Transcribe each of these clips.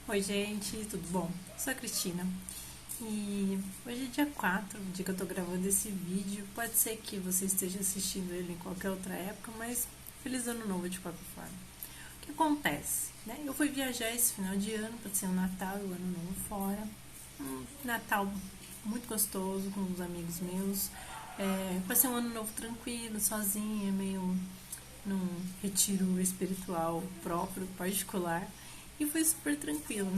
Oi, gente, tudo bom? Sou a Cristina e hoje é dia 4, o dia que eu tô gravando esse vídeo. Pode ser que você esteja assistindo ele em qualquer outra época, mas feliz ano novo de qualquer forma. O que acontece? Né? Eu fui viajar esse final de ano, passei o Natal e o Ano Novo fora. Um Natal muito gostoso com os amigos meus. Passei um ano novo tranquilo, sozinha, meio num retiro espiritual próprio, particular, e foi super tranquilo.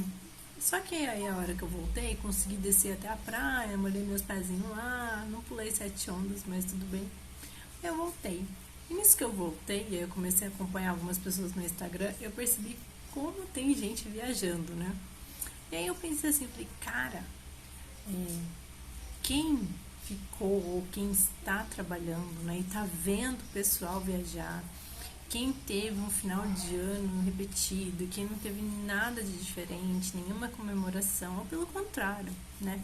Só que aí a hora que eu voltei, consegui descer até a praia, molhei meus pezinhos lá, não pulei 7 ondas, mas tudo bem. Eu voltei. E nisso que eu voltei, e aí eu comecei a acompanhar algumas pessoas no Instagram, eu percebi como tem gente viajando, né? E aí eu pensei assim, falei, cara, é, quem ficou ou quem está trabalhando, né, e tá vendo o pessoal viajar, quem teve um final de ano repetido, quem não teve nada de diferente, nenhuma comemoração, ou pelo contrário, né?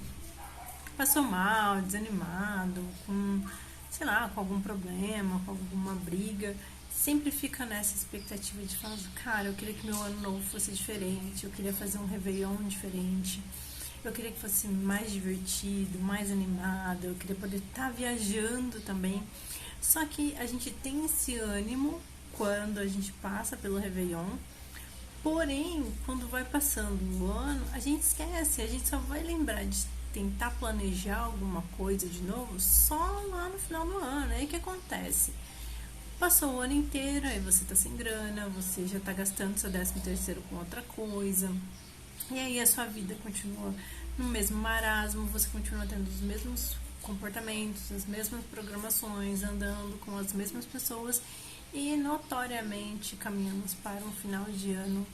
Passou mal, desanimado, com, sei lá, com algum problema, com alguma briga, sempre fica nessa expectativa de falar, cara, eu queria que meu ano novo fosse diferente, eu queria fazer um Réveillon diferente, eu queria que fosse mais divertido, mais animado, eu queria poder estar viajando também. Só que a gente tem esse ânimo quando a gente passa pelo Réveillon, porém, quando vai passando o ano, a gente esquece, a gente só vai lembrar de tentar planejar alguma coisa de novo só lá no final do ano. Aí o que acontece? Passou o ano inteiro, aí você tá sem grana, você já tá gastando seu 13º com outra coisa, e aí a sua vida continua no mesmo marasmo, você continua tendo os mesmos comportamentos, as mesmas programações, andando com as mesmas pessoas e notoriamente caminhamos para um final de ano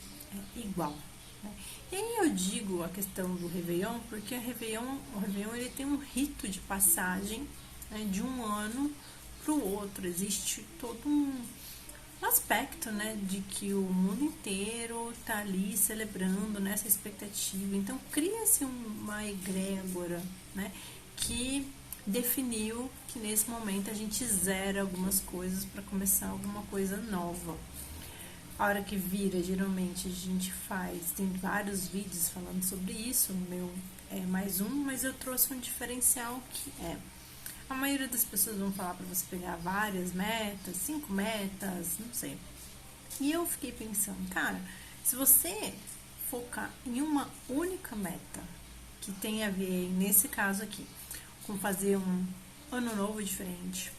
igual. Né? E aí eu digo a questão do Réveillon, porque o Réveillon ele tem um rito de passagem, né, de um ano para o outro. Existe todo um aspecto, né, de que o mundo inteiro está ali celebrando nessa expectativa. Então cria-se uma egrégora, né, que definiu que nesse momento a gente zera algumas coisas para começar alguma coisa nova. A hora que vira, geralmente a gente faz, tem vários vídeos falando sobre isso, o meu é mais um, mas eu trouxe um diferencial que é a maioria das pessoas vão falar para você pegar várias metas, 5 metas, não sei. E eu fiquei pensando, cara, se você focar em uma única meta, que tem a ver, nesse caso aqui, com fazer um ano novo diferente,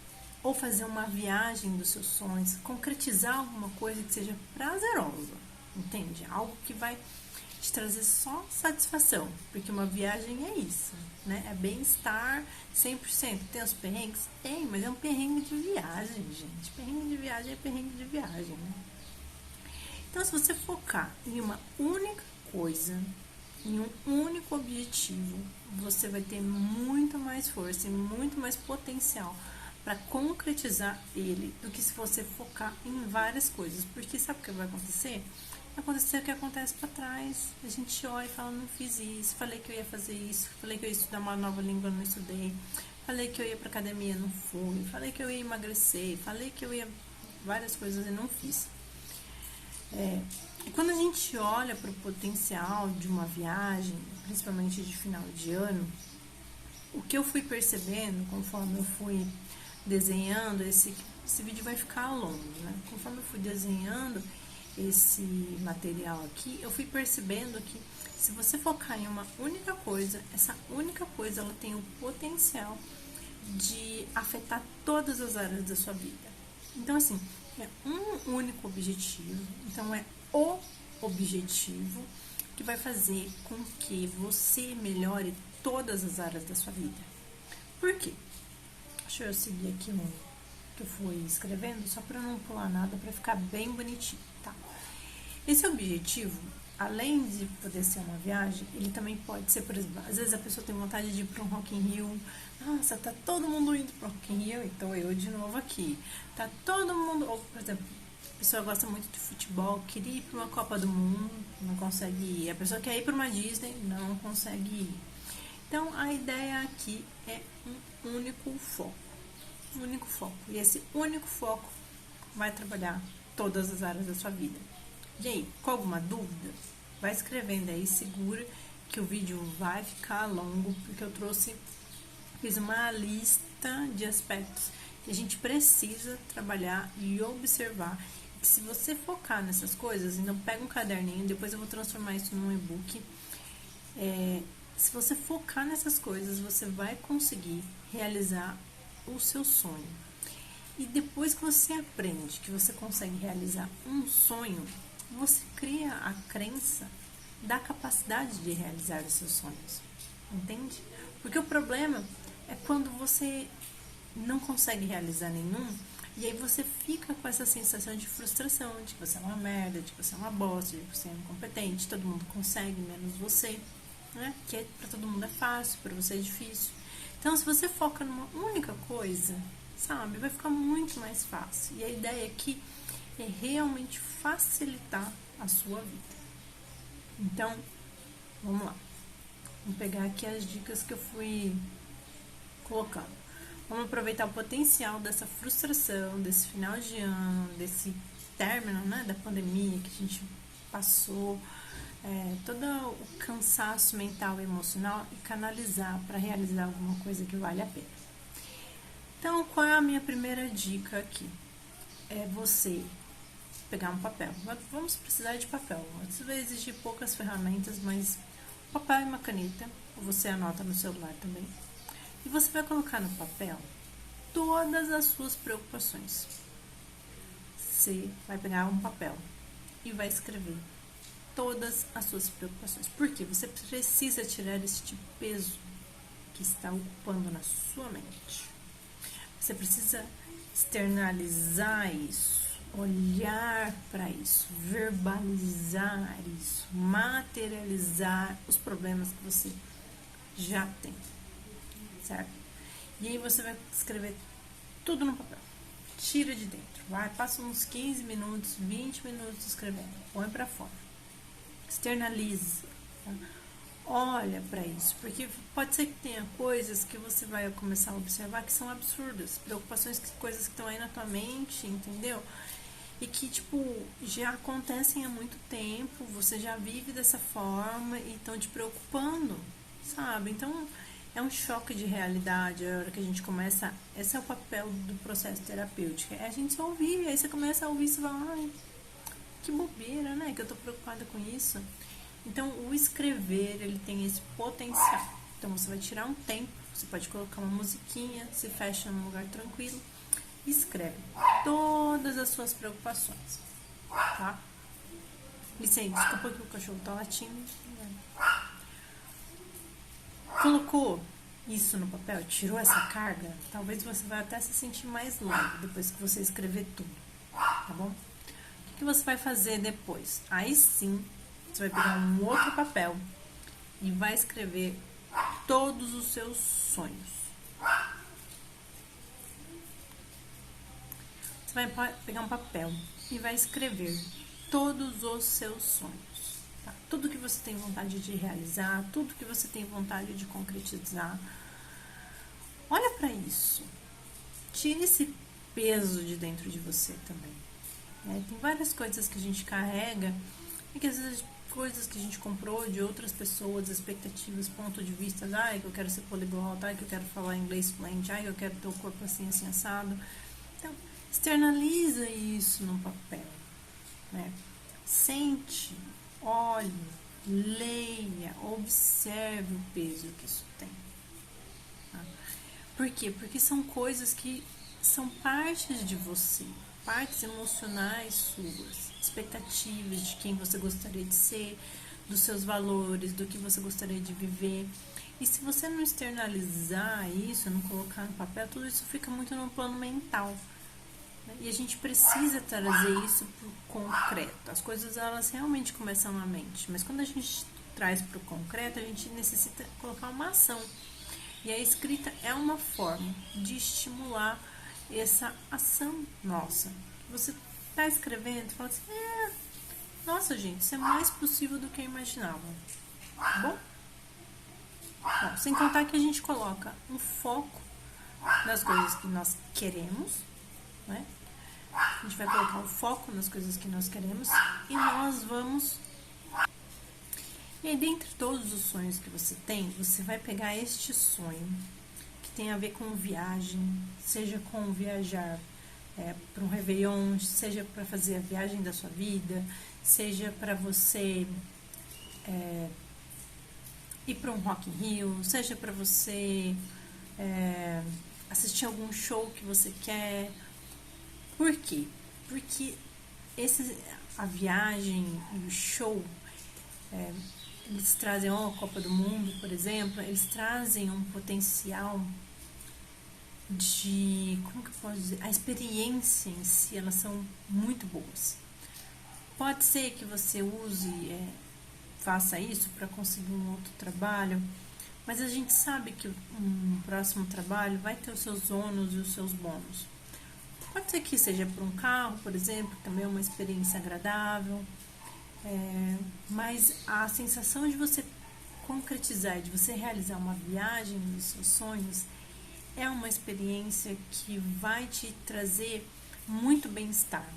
ou fazer uma viagem dos seus sonhos, concretizar alguma coisa que seja prazerosa, entende? Algo que vai te trazer só satisfação, porque uma viagem é isso, né? É bem-estar 100%. Tem os perrengues? Tem, mas é um perrengue de viagem, gente. Perrengue de viagem é perrengue de viagem, né? Então, se você focar em uma única coisa, em um único objetivo, você vai ter muito mais força e muito mais potencial para concretizar ele do que se você focar em várias coisas. Porque sabe o que vai acontecer? Vai acontecer o que acontece para trás. A gente olha e fala, não fiz isso, falei que eu ia fazer isso, falei que eu ia estudar uma nova língua, não estudei, falei que eu ia para academia, não fui, falei que eu ia emagrecer, falei que eu ia várias coisas e não fiz. E quando a gente olha para o potencial de uma viagem, principalmente de final de ano, o que eu fui percebendo conforme eu fui desenhando, esse vídeo vai ficar longo, né? Conforme eu fui desenhando esse material aqui, eu fui percebendo que se você focar em uma única coisa, essa única coisa ela tem o potencial de afetar todas as áreas da sua vida. Então, assim, é um único objetivo, então é o objetivo que vai fazer com que você melhore todas as áreas da sua vida. Por quê? Deixa eu seguir aqui um que eu fui escrevendo, só para não pular nada, para ficar bem bonitinho, tá? Esse objetivo, além de poder ser uma viagem, ele também pode ser, por exemplo, às vezes a pessoa tem vontade de ir para um Rock in Rio. Nossa, tá todo mundo indo para o Rock in Rio, então eu de novo aqui. Tá todo mundo, ou por exemplo, a pessoa gosta muito de futebol, queria ir para uma Copa do Mundo, não consegue ir. A pessoa quer ir para uma Disney, não consegue ir. Então, a ideia aqui é um único foco. Um único foco. E esse único foco vai trabalhar todas as áreas da sua vida. E aí, com alguma dúvida? vai escrevendo aí, segura que o vídeo vai ficar longo, porque eu fiz uma lista de aspectos que a gente precisa trabalhar e observar. E se você focar nessas coisas, então pega um caderninho, depois eu vou transformar isso num e-book. Se você focar nessas coisas, você vai conseguir realizar o seu sonho. E depois que você aprende que você consegue realizar um sonho, você cria a crença da capacidade de realizar os seus sonhos. Entende? Porque o problema é quando você não consegue realizar nenhum, e aí você fica com essa sensação de frustração, de que você é uma merda, de que você é uma bosta, de que você é incompetente, todo mundo consegue, menos você, né? Que pra todo mundo é fácil, pra você é difícil. Então, se você foca numa única coisa, sabe, vai ficar muito mais fácil. E a ideia aqui é realmente facilitar a sua vida. Então, vamos lá. Vamos pegar aqui as dicas que eu fui colocando. Vamos aproveitar o potencial dessa frustração, desse final de ano, desse término, né, da pandemia que a gente passou, todo o cansaço mental e emocional, e canalizar para realizar alguma coisa que vale a pena. Então, qual é a minha primeira dica aqui? É você pegar um papel. Vamos precisar de papel. Às vezes existem poucas ferramentas, mas papel e uma caneta, ou você anota no celular também. E você vai colocar no papel todas as suas preocupações. Você vai pegar um papel e vai escrever todas as suas preocupações. Por quê? Você precisa tirar este peso que está ocupando na sua mente. Você precisa externalizar isso, olhar para isso, verbalizar isso, materializar os problemas que você já tem, certo? E aí você vai escrever tudo no papel, tira de dentro, passa uns 15 minutos, 20 minutos escrevendo, põe para fora, externaliza, tá? Olha para isso, porque pode ser que tenha coisas que você vai começar a observar que são absurdas, preocupações, coisas que estão aí na tua mente, entendeu? E que, já acontecem há muito tempo, você já vive dessa forma e estão te preocupando, sabe? Então, é um choque de realidade a hora que a gente começa. Esse é o papel do processo terapêutico, é a gente só ouvir, aí você começa a ouvir e você fala, ai, que bobeira, né, que eu tô preocupada com isso. Então, o escrever, ele tem esse potencial. Então, você vai tirar um tempo, você pode colocar uma musiquinha, se fecha num lugar tranquilo e escreve todas as suas preocupações, tá? Vicente, desculpa que o cachorro tá latindo. Colocou isso no papel, tirou essa carga, talvez você vai até se sentir mais leve depois que você escrever tudo, tá bom? O que você vai fazer depois? Aí sim, você vai pegar um outro papel e vai escrever todos os seus sonhos. Você vai pegar um papel e vai escrever todos os seus sonhos. Tá? Tudo que você tem vontade de realizar, tudo que você tem vontade de concretizar. Olha para isso. Tire esse peso de dentro de você também. Tem várias coisas que a gente carrega e que às vezes coisas que a gente comprou de outras pessoas, expectativas, ponto de vista, que eu quero ser poliglota, que eu quero falar inglês fluente, que eu quero ter o corpo assim, assim, assado. Então, externaliza isso no papel, né? Sente, olhe, leia, observe o peso que isso tem. Tá? Por quê? Porque são coisas que são partes de você, partes emocionais suas, expectativas de quem você gostaria de ser, dos seus valores, do que você gostaria de viver. E se você não externalizar isso, não colocar no papel, tudo isso fica muito no plano mental. E a gente precisa trazer isso para o concreto. As coisas, elas realmente começam na mente, mas quando a gente traz para o concreto, a gente necessita colocar uma ação. E a escrita é uma forma de estimular essa ação nossa. Você está escrevendo e fala assim, nossa, gente, isso é mais possível do que eu imaginava. Tá bom? Bom, sem contar que a gente coloca um foco nas coisas que nós queremos, né? A gente vai colocar o foco nas coisas que nós queremos e nós vamos E aí, dentre todos os sonhos que você tem, você vai pegar este sonho que tem a ver com viagem, seja com viajar para um Réveillon, seja para fazer a viagem da sua vida, seja para você ir para um Rock in Rio, seja para você assistir algum show que você quer. Por quê? Porque a viagem e o show, eles trazem, a Copa do Mundo, por exemplo, eles trazem um potencial de, como que eu posso dizer, a experiência em si, elas são muito boas. Pode ser que você faça isso para conseguir um outro trabalho, mas a gente sabe que um próximo trabalho vai ter os seus ônus e os seus bônus. Pode ser que seja para um carro, por exemplo, também é uma experiência agradável, mas a sensação de você concretizar, de você realizar uma viagem dos seus sonhos, é uma experiência que vai te trazer muito bem-estar.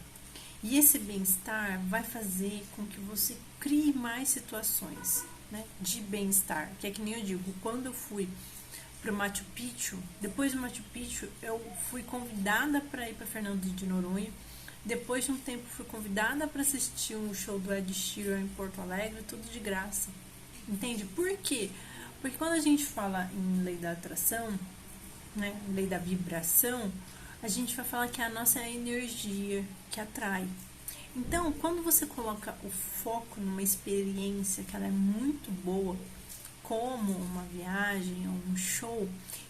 E esse bem-estar vai fazer com que você crie mais situações, né, de bem-estar. Que é que nem eu digo, quando eu fui para o Machu Picchu, depois do Machu Picchu eu fui convidada para ir para Fernando de Noronha. Depois de um tempo fui convidada para assistir um show do Ed Sheeran em Porto Alegre, tudo de graça. Entende? Por quê? Porque quando a gente fala em lei da atração, né, lei da vibração, a gente vai falar que a nossa energia que atrai. Então, quando você coloca o foco numa experiência que ela é muito boa, como uma viagem ou um show,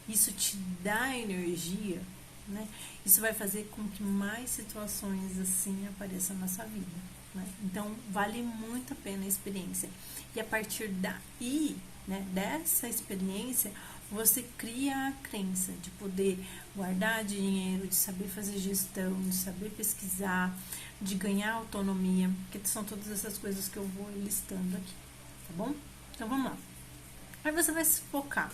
isso te dá energia, né? Isso vai fazer com que mais situações assim apareçam na sua vida, né? Então, vale muito a pena a experiência. E a partir daí, né, dessa experiência, você cria a crença de poder guardar dinheiro, de saber fazer gestão, de saber pesquisar, de ganhar autonomia, que são todas essas coisas que eu vou listando aqui, tá bom? Então, vamos lá. Aí você vai se focar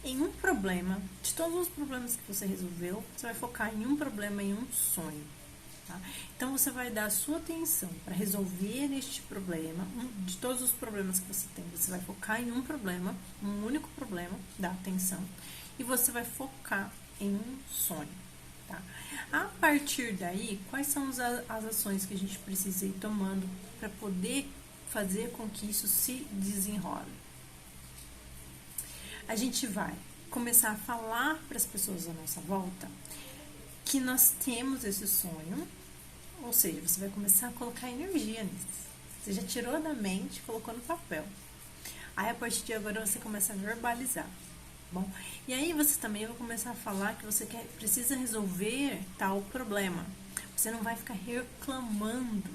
em um problema, de todos os problemas que você resolveu, você vai focar em um problema, em um sonho. Tá? Então, você vai dar a sua atenção para resolver este problema, de todos os problemas que você tem, você vai focar em um problema, um único problema, dá atenção, e você vai focar em um sonho. Tá? A partir daí, quais são as ações que a gente precisa ir tomando para poder fazer com que isso se desenrole? A gente vai começar a falar para as pessoas à nossa volta que nós temos esse sonho, ou seja, você vai começar a colocar energia nisso. Você já tirou da mente, colocou no papel. Aí, a partir de agora, você começa a verbalizar. Bom, e aí você também vai começar a falar que você precisa resolver tal problema. Você não vai ficar reclamando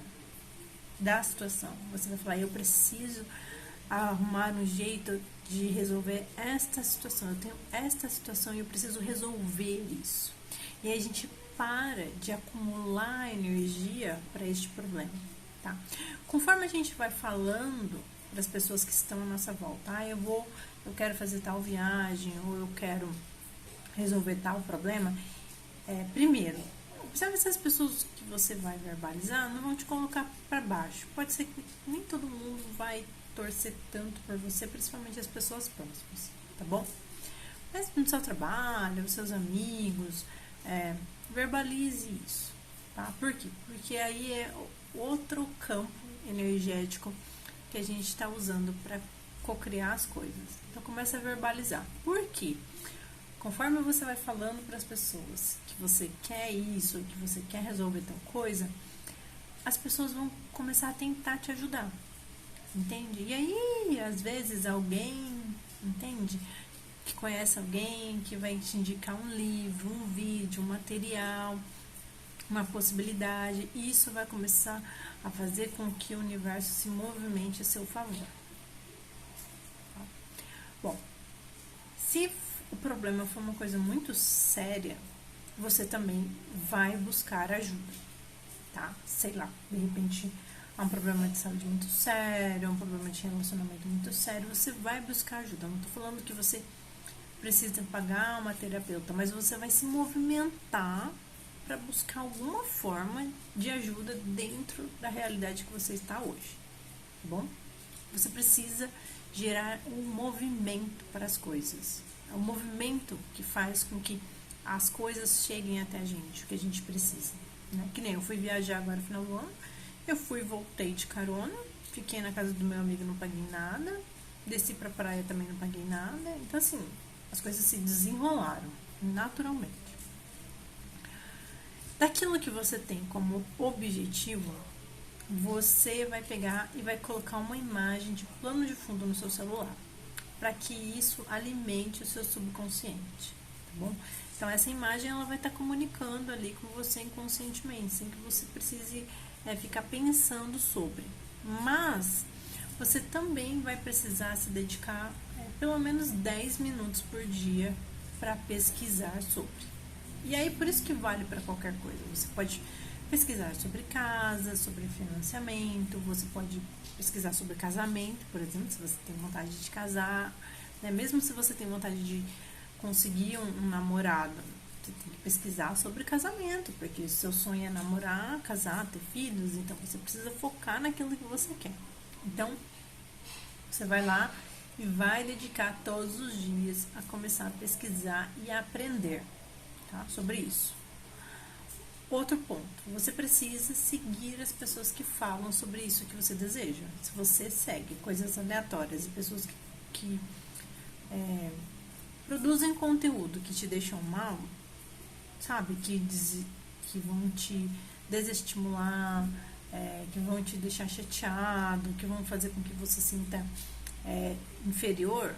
da situação. Você vai falar, eu preciso arrumar um jeito de resolver esta situação. Eu tenho esta situação e eu preciso resolver isso. E aí a gente para de acumular energia para este problema, tá? Conforme a gente vai falando para as pessoas que estão à nossa volta, eu quero fazer tal viagem, ou eu quero resolver tal problema, primeiro, observe se as pessoas que você vai verbalizar não vão te colocar para baixo. Pode ser que nem todo mundo vai torcer tanto por você, principalmente as pessoas próximas, tá bom? Mas no seu trabalho, os seus amigos, verbalize isso, tá? Por quê? Porque aí é outro campo energético que a gente está usando para cocriar as coisas. Então, começa a verbalizar. Por quê? Conforme você vai falando para as pessoas que você quer isso, que você quer resolver tal coisa, as pessoas vão começar a tentar te ajudar. Entende? E aí, às vezes, alguém, entende? Que conhece alguém que vai te indicar um livro, um vídeo, um material, uma possibilidade. E isso vai começar a fazer com que o universo se movimente a seu favor. Tá? Bom, se o problema for uma coisa muito séria, você também vai buscar ajuda, tá? Sei lá, de repente há um problema de saúde muito sério, um problema de relacionamento muito sério, você vai buscar ajuda. Não tô falando que você precisa pagar uma terapeuta, mas você vai se movimentar para buscar alguma forma de ajuda dentro da realidade que você está hoje, tá bom? Você precisa gerar um movimento para as coisas. É o movimento que faz com que as coisas cheguem até a gente, o que a gente precisa, né? Que nem eu fui viajar agora no final do ano, eu fui e voltei de carona, fiquei na casa do meu amigo, não paguei nada, desci pra praia também, não paguei nada. Então, assim, as coisas se desenrolaram naturalmente. Daquilo que você tem como objetivo, você vai pegar e vai colocar uma imagem de plano de fundo no seu celular, para que isso alimente o seu subconsciente, tá bom? Então, essa imagem ela vai estar comunicando ali com você inconscientemente, sem que você precise ficar pensando sobre. Mas você também vai precisar se dedicar pelo menos 10 minutos por dia para pesquisar sobre. E aí, por isso que vale para qualquer coisa. Você pode pesquisar sobre casa, sobre financiamento, você pode pesquisar sobre casamento, por exemplo, se você tem vontade de casar, né? Mesmo se você tem vontade de conseguir um namorado, você tem que pesquisar sobre casamento, porque seu sonho é namorar, casar, ter filhos, então você precisa focar naquilo que você quer. Então, você vai lá e vai dedicar todos os dias a começar a pesquisar e a aprender, tá? Sobre isso. Outro ponto, você precisa seguir as pessoas que falam sobre isso que você deseja. Se você segue coisas aleatórias e pessoas que produzem conteúdo que te deixam mal, sabe, que vão te desestimular, que vão te deixar chateado, que vão fazer com que você se sinta inferior,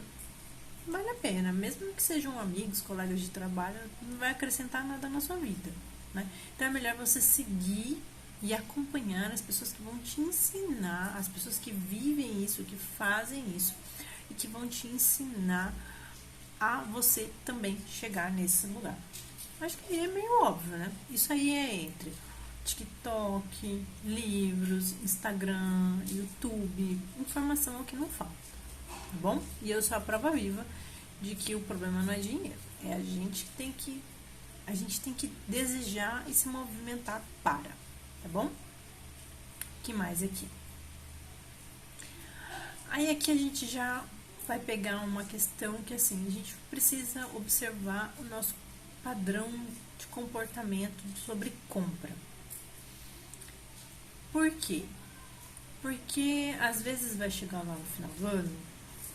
vale a pena, mesmo que sejam amigos, colegas de trabalho, não vai acrescentar nada na sua vida, né? Então é melhor você seguir e acompanhar as pessoas que vão te ensinar, as pessoas que vivem isso, que fazem isso e que vão te ensinar a você também chegar nesse lugar. Acho que é meio óbvio, né? Isso aí é entre TikTok, livros, Instagram, YouTube, informação é o que não falta, tá bom? E eu sou a prova viva de que o problema não é dinheiro, é a gente tem que desejar e se movimentar para, tá bom? O que mais aqui? Aí aqui a gente já vai pegar uma questão que assim, a gente precisa observar o nosso padrão de comportamento sobre compra. Por quê? Porque às vezes vai chegar lá no final do ano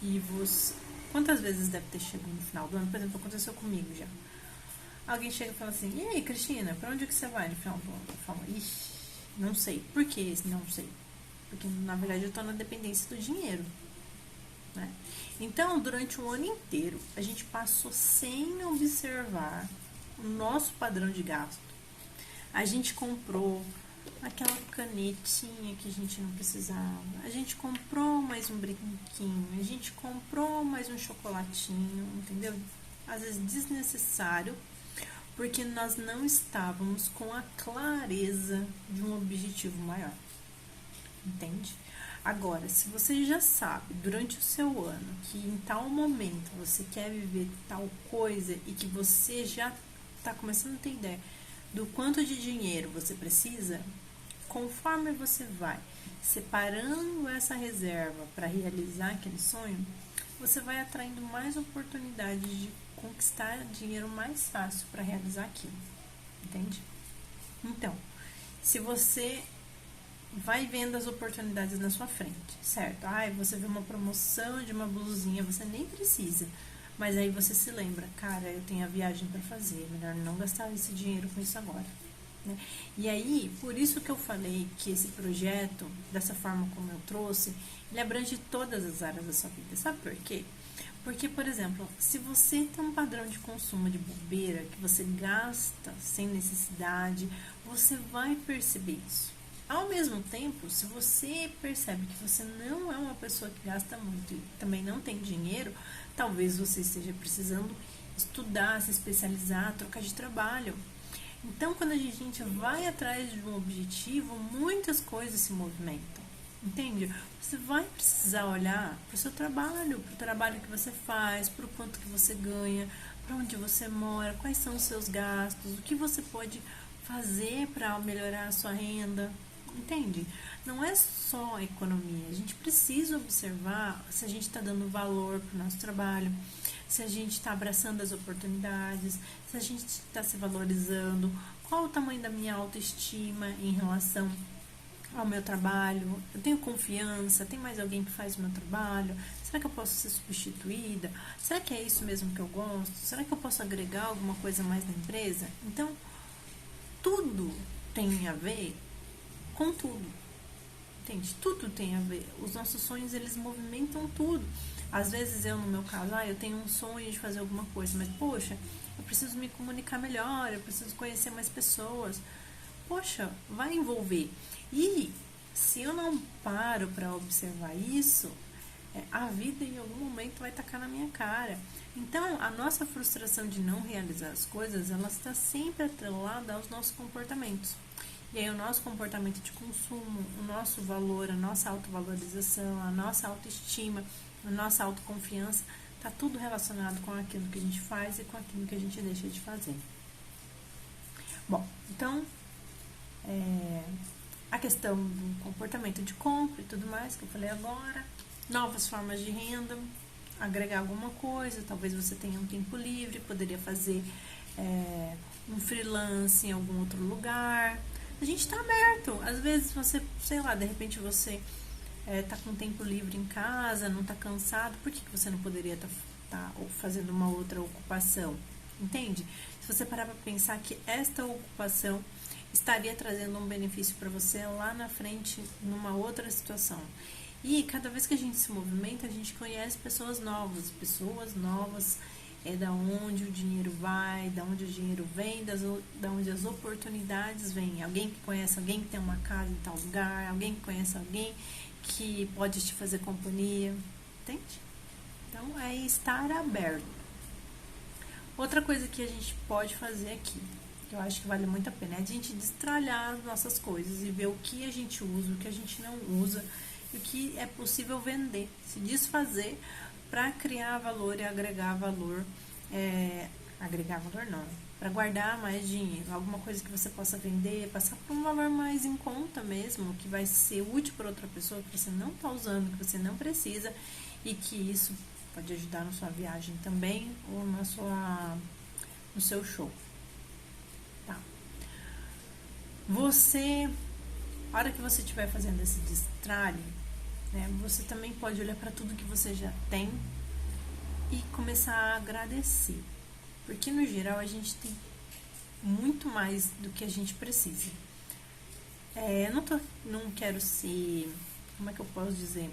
e você... Quantas vezes deve ter chegado no final do ano? Por exemplo, aconteceu comigo já. Alguém chega e fala assim, e aí, Cristina, pra onde que você vai no final do ano? Eu falo, ixi, não sei. Por que não sei? Porque, na verdade, eu tô na dependência do dinheiro, né? Então, durante o ano inteiro, a gente passou sem observar o nosso padrão de gasto. A gente comprou aquela canetinha que a gente não precisava. A gente comprou mais um brinquinho. A gente comprou mais um chocolatinho, entendeu? Às vezes desnecessário, porque nós não estávamos com a clareza de um objetivo maior. Entende? Agora, se você já sabe durante o seu ano que em tal momento você quer viver tal coisa e que você já está começando a ter ideia do quanto de dinheiro você precisa, conforme você vai separando essa reserva para realizar aquele sonho, você vai atraindo mais oportunidades de conquistar dinheiro mais fácil para realizar aquilo, entende? Então, se você vai vendo as oportunidades na sua frente, certo? Você vê uma promoção de uma blusinha, você nem precisa, mas aí você se lembra, cara, eu tenho a viagem para fazer, melhor não gastar esse dinheiro com isso agora, né? E aí, por isso que eu falei que esse projeto, dessa forma como eu trouxe, ele abrange todas as áreas da sua vida. Sabe por quê? Porque, por exemplo, se você tem um padrão de consumo de bobeira, que você gasta sem necessidade, você vai perceber isso. Ao mesmo tempo, se você percebe que você não é uma pessoa que gasta muito e também não tem dinheiro, talvez você esteja precisando estudar, se especializar, trocar de trabalho. Então, quando a gente vai atrás de um objetivo, muitas coisas se movimentam, entende? Você vai precisar olhar para o seu trabalho, para o trabalho que você faz, para o quanto que você ganha, para onde você mora, quais são os seus gastos, o que você pode fazer para melhorar a sua renda, entende? não é só a economia. A gente precisa observar se a gente está dando valor para o nosso trabalho, se a gente está abraçando as oportunidades, se a gente está se valorizando, qual o tamanho da minha autoestima em relação ao meu trabalho, eu tenho confiança, tem mais alguém que faz o meu trabalho, será que eu posso ser substituída? Será que é isso mesmo que eu gosto? Será que eu posso agregar alguma coisa mais na empresa? Então, tudo tem a ver com tudo, entende? Tudo tem a ver, os nossos sonhos, eles movimentam tudo. Às vezes eu, no meu caso, eu tenho um sonho de fazer alguma coisa, mas poxa, eu preciso me comunicar melhor, eu preciso conhecer mais pessoas. Poxa, vai envolver. E se eu não paro para observar isso, a vida em algum momento vai tacar na minha cara. Então, a nossa frustração de não realizar as coisas, ela está sempre atrelada aos nossos comportamentos. E aí o nosso comportamento de consumo, o nosso valor, a nossa autovalorização, a nossa autoestima, a nossa autoconfiança, está tudo relacionado com aquilo que a gente faz e com aquilo que a gente deixa de fazer. Bom, então, a questão do comportamento de compra e tudo mais que eu falei agora, novas formas de renda, agregar alguma coisa, talvez você tenha um tempo livre, poderia fazer um freelance em algum outro lugar. A gente está aberto, às vezes você, sei lá, de repente você tá com tempo livre em casa, não tá cansado, por que você não poderia tá fazendo uma outra ocupação? Entende? Se você parar para pensar que esta ocupação estaria trazendo um benefício para você lá na frente, numa outra situação. E cada vez que a gente se movimenta, a gente conhece pessoas novas, da onde o dinheiro vai, da onde o dinheiro vem, da onde as oportunidades vêm. Alguém que conhece alguém que tem uma casa em tal lugar, alguém que conhece alguém que pode te fazer companhia, entende? Então, é estar aberto. Outra coisa que a gente pode fazer aqui, que eu acho que vale muito a pena, é a gente destralhar as nossas coisas e ver o que a gente usa, o que a gente não usa, e o que é possível vender, se desfazer para criar valor e agregar valor. Agregar valor não, para guardar mais dinheiro, alguma coisa que você possa vender, passar por um valor mais em conta mesmo, que vai ser útil para outra pessoa, que você não está usando, que você não precisa, e que isso pode ajudar na sua viagem também, ou no seu show. Tá. A hora que você estiver fazendo esse destralhe, você também pode olhar para tudo que você já tem e começar a agradecer. Porque no geral a gente tem muito mais do que a gente precisa. Não quero ser. Como é que eu posso dizer?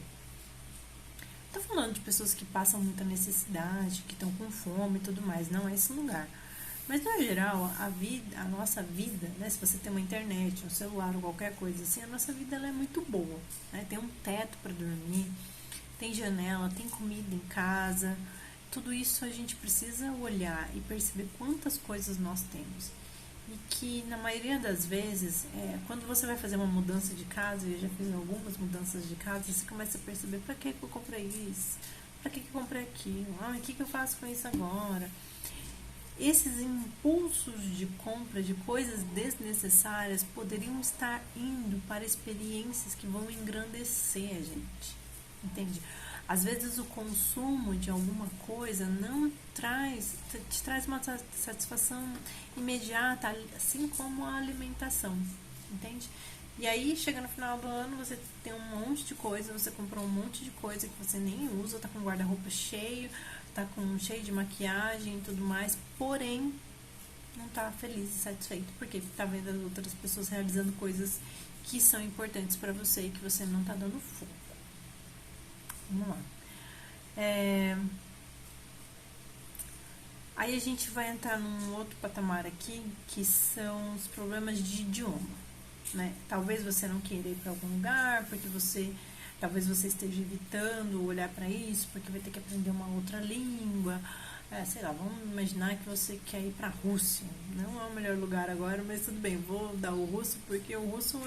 Tô falando de pessoas que passam muita necessidade, que estão com fome e tudo mais. Não é esse lugar. Mas no geral, a nossa vida, se você tem uma internet, um celular ou qualquer coisa assim, a nossa vida ela é muito boa. Tem um teto para dormir, tem janela, tem comida em casa. Tudo isso a gente precisa olhar e perceber quantas coisas nós temos. E que na maioria das vezes, quando você vai fazer uma mudança de casa, eu já fiz algumas mudanças de casa, você começa a perceber, pra que eu comprei isso? Pra que eu comprei aquilo? O que eu faço com isso agora? Esses impulsos de compra de coisas desnecessárias poderiam estar indo para experiências que vão engrandecer a gente, entende? Às vezes o consumo de alguma coisa não te traz uma satisfação imediata, assim como a alimentação, entende? E aí, chega no final do ano, você tem um monte de coisa, você comprou um monte de coisa que você nem usa, tá com o guarda-roupa cheio, tá cheio de maquiagem e tudo mais, porém, não tá feliz e satisfeito, porque tá vendo as outras pessoas realizando coisas que são importantes pra você e que você não tá dando foco. Vamos lá. Aí a gente vai entrar num outro patamar aqui, que são os problemas de idioma. Talvez você não queira ir para algum lugar, porque talvez você esteja evitando olhar para isso, porque vai ter que aprender uma outra língua. Sei lá, vamos imaginar que você quer ir para a Rússia. Não é o melhor lugar agora, mas tudo bem, vou dar o russo, porque o russo,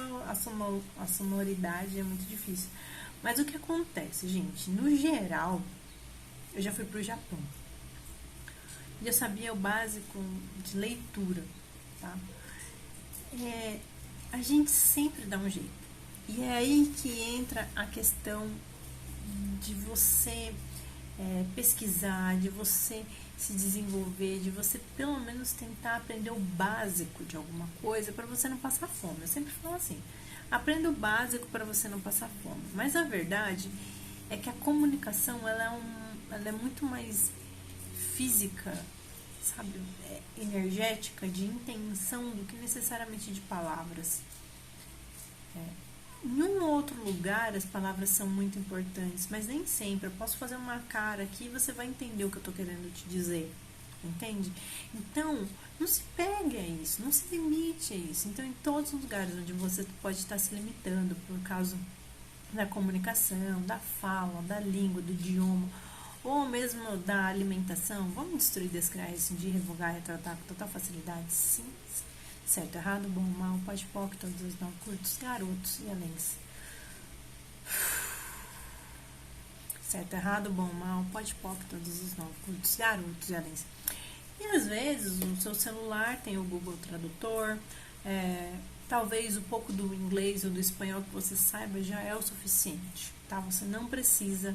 a sonoridade é muito difícil. Mas o que acontece, gente? No geral, eu já fui pro Japão. Já sabia o básico de leitura, tá? A gente sempre dá um jeito. E é aí que entra a questão de você pesquisar, de você se desenvolver, de você pelo menos tentar aprender o básico de alguma coisa para você não passar fome. Eu sempre falo assim, aprenda o básico para você não passar fome. Mas a verdade é que a comunicação ela é muito mais física, sabe, energética, de intenção do que necessariamente de palavras. Em um outro lugar as palavras são muito importantes, mas nem sempre. Eu posso fazer uma cara aqui e você vai entender o que eu estou querendo te dizer, entende? Então, não se pegue a isso, não se limite a isso. Então, em todos os lugares onde você pode estar se limitando por causa da comunicação, da fala, da língua, do idioma, ou mesmo da alimentação, vamos destruir, descriar isso de revogar e tratar com total facilidade? Sim. Certo, errado, bom, mal, pode, poc, todos os não curtos, garotos e além. Certo, errado, bom, mal, pode, poc, todos os não curtos, garotos e além. E às vezes o seu celular tem o Google Tradutor, talvez um pouco do inglês ou do espanhol que você saiba já é o suficiente, tá? Você não precisa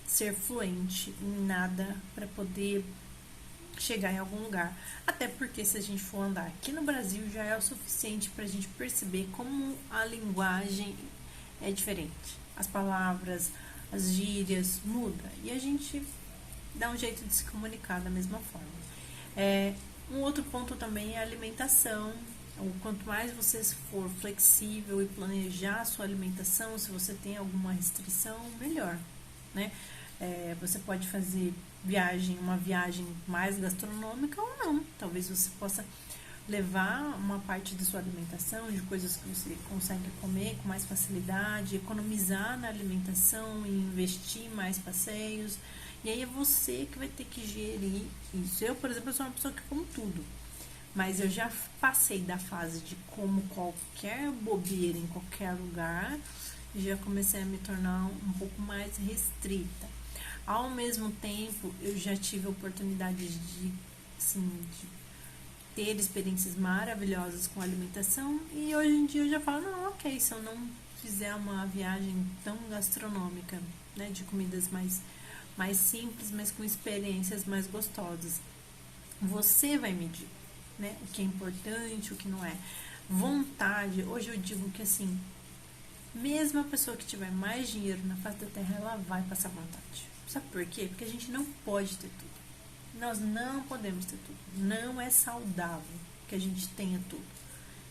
ser fluente em nada para poder chegar em algum lugar. Até porque se a gente for andar aqui no Brasil já é o suficiente para a gente perceber como a linguagem é diferente. As palavras, as gírias muda e a gente dá um jeito de se comunicar da mesma forma. Um outro ponto também é a alimentação. Quanto mais você for flexível e planejar a sua alimentação, se você tem alguma restrição, melhor, né? Você pode fazer uma viagem mais gastronômica ou não. Talvez você possa levar uma parte da sua alimentação, de coisas que você consegue comer com mais facilidade, economizar na alimentação e investir em mais passeios. E aí é você que vai ter que gerir isso. Eu, por exemplo, sou uma pessoa que como tudo. Mas eu já passei da fase de como qualquer bobeira em qualquer lugar, já comecei a me tornar um pouco mais restrita. Ao mesmo tempo, eu já tive a oportunidade de ter experiências maravilhosas com alimentação e hoje em dia eu já falo, não, ok, se eu não fizer uma viagem tão gastronômica, né, de comidas mais simples, mas com experiências mais gostosas, você vai medir, né, o que é importante, o que não é. Vontade, hoje eu digo que assim, mesmo a pessoa que tiver mais dinheiro na face da terra, ela vai passar vontade. Sabe por quê? Porque a gente não pode ter tudo. Nós não podemos ter tudo. Não é saudável que a gente tenha tudo.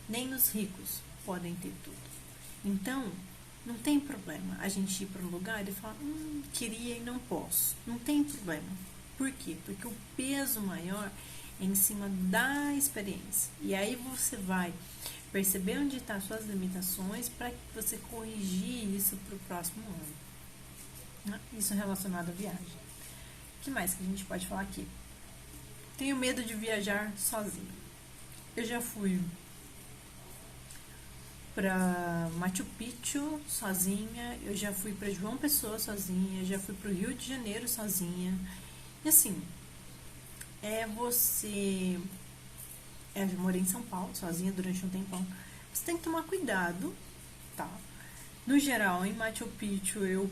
Nem os ricos podem ter tudo. Então, não tem problema a gente ir para um lugar e falar, queria e não posso. Não tem problema. Por quê? Porque o peso maior é em cima da experiência. E aí você vai perceber onde estão as suas limitações para que você corrigir isso para o próximo ano. Isso relacionado à viagem. O que mais que a gente pode falar aqui? Tenho medo de viajar sozinho. Eu já fui para Machu Picchu sozinha, eu já fui para João Pessoa sozinha, já fui para o Rio de Janeiro sozinha. E assim, eu morei em São Paulo sozinha durante um tempão. Você tem que tomar cuidado, tá? No geral, em Machu Picchu eu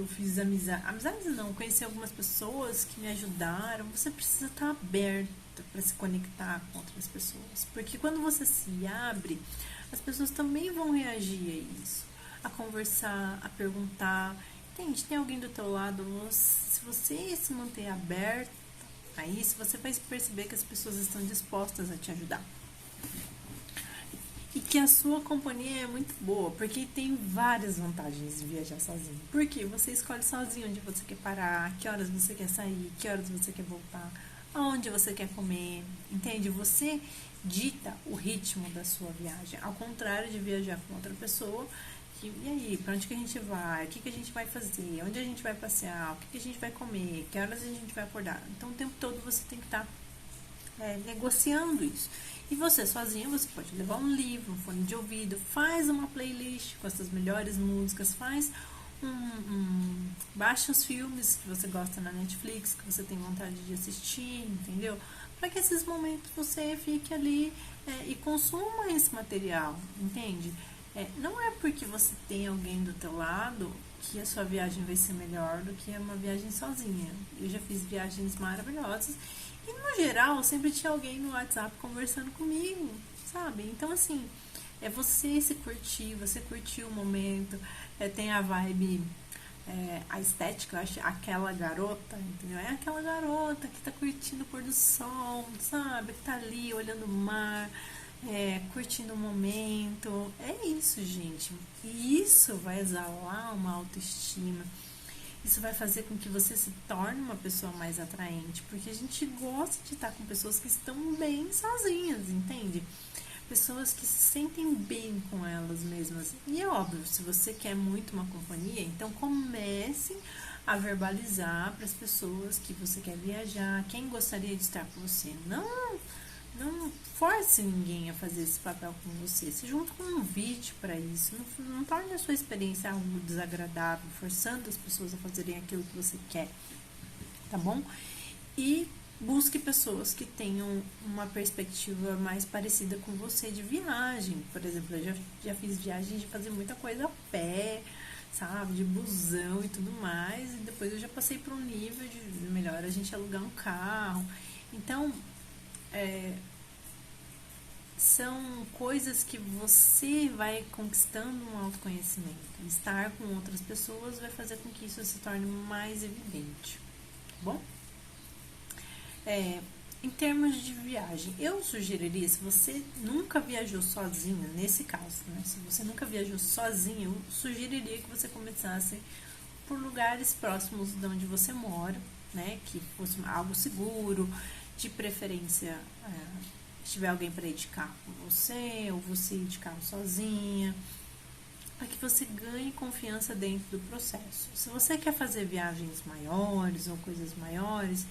fiz amizades não, conheci algumas pessoas que me ajudaram. Você precisa estar aberta para se conectar com outras pessoas, porque quando você se abre, as pessoas também vão reagir a isso, a conversar, a perguntar. Entende? Tem alguém do teu lado, se você se manter aberta a isso, você vai perceber que as pessoas estão dispostas a te ajudar. E que a sua companhia é muito boa, porque tem várias vantagens de viajar sozinho. Porque você escolhe sozinho onde você quer parar, que horas você quer sair, que horas você quer voltar, aonde você quer comer, entende? Você dita o ritmo da sua viagem, ao contrário de viajar com outra pessoa. E aí, pra onde que a gente vai? O que que a gente vai fazer? Onde a gente vai passear? O que que a gente vai comer? Que horas a gente vai acordar? Então, o tempo todo você tem que estar negociando isso. E você sozinha, você pode levar um livro, um fone de ouvido, faz uma playlist com essas melhores músicas, faz baixa os filmes que você gosta na Netflix, que você tem vontade de assistir, entendeu? Para que esses momentos você fique ali e consuma esse material, entende? Não é porque você tem alguém do teu lado que a sua viagem vai ser melhor do que uma viagem sozinha. Eu já fiz viagens maravilhosas e, no geral, sempre tinha alguém no WhatsApp conversando comigo, sabe? Então, assim, é você se curtir, você curtir o momento, tem a vibe, a estética, eu acho, aquela garota, entendeu? É aquela garota que tá curtindo o pôr do sol, sabe? Que tá ali olhando o mar, curtindo o momento. É isso, gente. E isso vai exalar uma autoestima. Isso vai fazer com que você se torne uma pessoa mais atraente, porque a gente gosta de estar com pessoas que estão bem sozinhas, entende? Pessoas que se sentem bem com elas mesmas. E é óbvio, se você quer muito uma companhia, então comece a verbalizar para as pessoas que você quer viajar, quem gostaria de estar com você. Não force ninguém a fazer esse papel com você. Se junta com um convite para isso. Não torne a sua experiência algo desagradável, forçando as pessoas a fazerem aquilo que você quer. Tá bom? E busque pessoas que tenham uma perspectiva mais parecida com você de viagem. Por exemplo, eu já fiz viagens de fazer muita coisa a pé, sabe? De busão e tudo mais. E depois eu já passei para um nível de melhor a gente alugar um carro. Então, são coisas que você vai conquistando um autoconhecimento. Estar com outras pessoas vai fazer com que isso se torne mais evidente, tá bom? Em termos de viagem, eu sugeriria, se você nunca viajou sozinha, nesse caso, né? Se você nunca viajou sozinha, eu sugeriria que você começasse por lugares próximos de onde você mora, né? Que fosse algo seguro, de preferência, se tiver alguém para ir de carro com você, ou você ir de carro sozinha, para que você ganhe confiança dentro do processo. Se você quer fazer viagens maiores ou coisas maiores,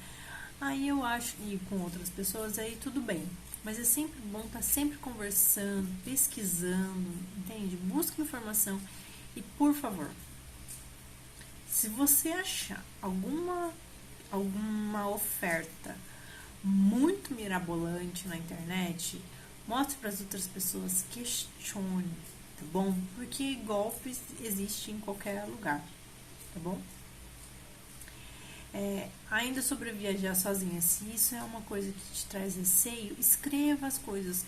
aí eu acho, e com outras pessoas, aí tudo bem. Mas é sempre bom estar sempre conversando, pesquisando, entende? Busque informação e, por favor, se você achar alguma oferta muito mirabolante na internet, mostre para as outras pessoas, questione, tá bom? Porque golpes existem em qualquer lugar, tá bom? Ainda sobre viajar sozinha, se isso é uma coisa que te traz receio, escreva as coisas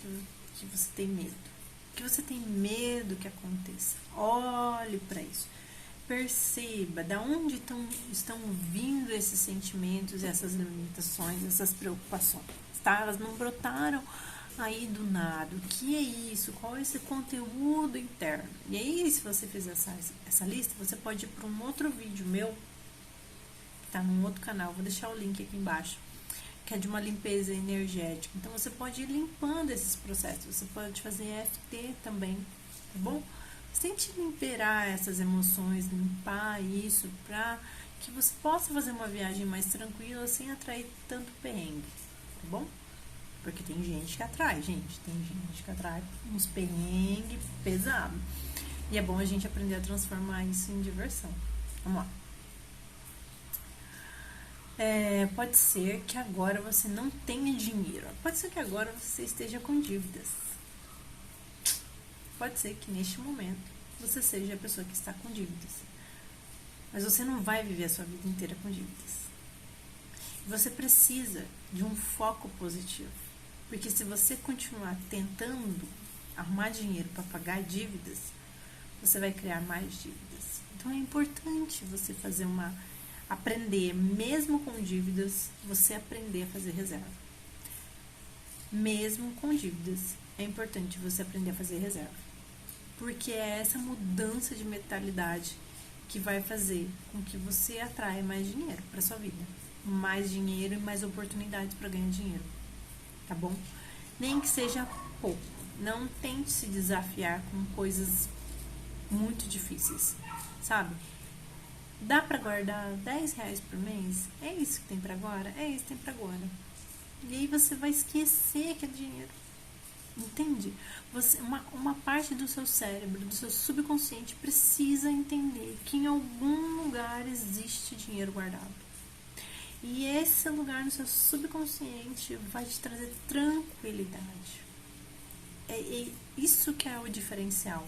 que você tem medo. Que você tem medo que aconteça. Olhe para isso. Perceba de onde estão vindo esses sentimentos, essas limitações, essas preocupações. Tá? Elas não brotaram aí do nada. O que é isso? Qual é esse conteúdo interno? E aí, se você fizer essa lista, você pode ir para um outro vídeo meu, tá num outro canal, vou deixar o link aqui embaixo, que é de uma limpeza energética. Então você pode ir limpando esses processos, você pode fazer EFT também, tá bom? Você tente liberar essas emoções, limpar isso, pra que você possa fazer uma viagem mais tranquila, sem atrair tanto perrengue, tá bom? Porque tem gente que atrai, uns perrengues pesados. E é bom a gente aprender a transformar isso em diversão. Vamos lá. Pode ser que agora você não tenha dinheiro. Pode ser que agora você esteja com dívidas. Pode ser que neste momento você seja a pessoa que está com dívidas. Mas você não vai viver a sua vida inteira com dívidas. Você precisa de um foco positivo. Porque se você continuar tentando arrumar dinheiro para pagar dívidas, você vai criar mais dívidas. Então é importante você fazer aprender, mesmo com dívidas, você aprender a fazer reserva. Mesmo com dívidas, é importante você aprender a fazer reserva. Porque é essa mudança de mentalidade que vai fazer com que você atraia mais dinheiro para sua vida. Mais dinheiro e mais oportunidades para ganhar dinheiro. Tá bom? Nem que seja pouco. Não tente se desafiar com coisas muito difíceis, sabe? Dá pra guardar R$10 por mês? É isso que tem pra agora? É isso que tem pra agora. E aí você vai esquecer aquele dinheiro. Entende? Uma parte do seu cérebro, do seu subconsciente, precisa entender que em algum lugar existe dinheiro guardado. E esse lugar no seu subconsciente vai te trazer tranquilidade. É isso que é o diferencial.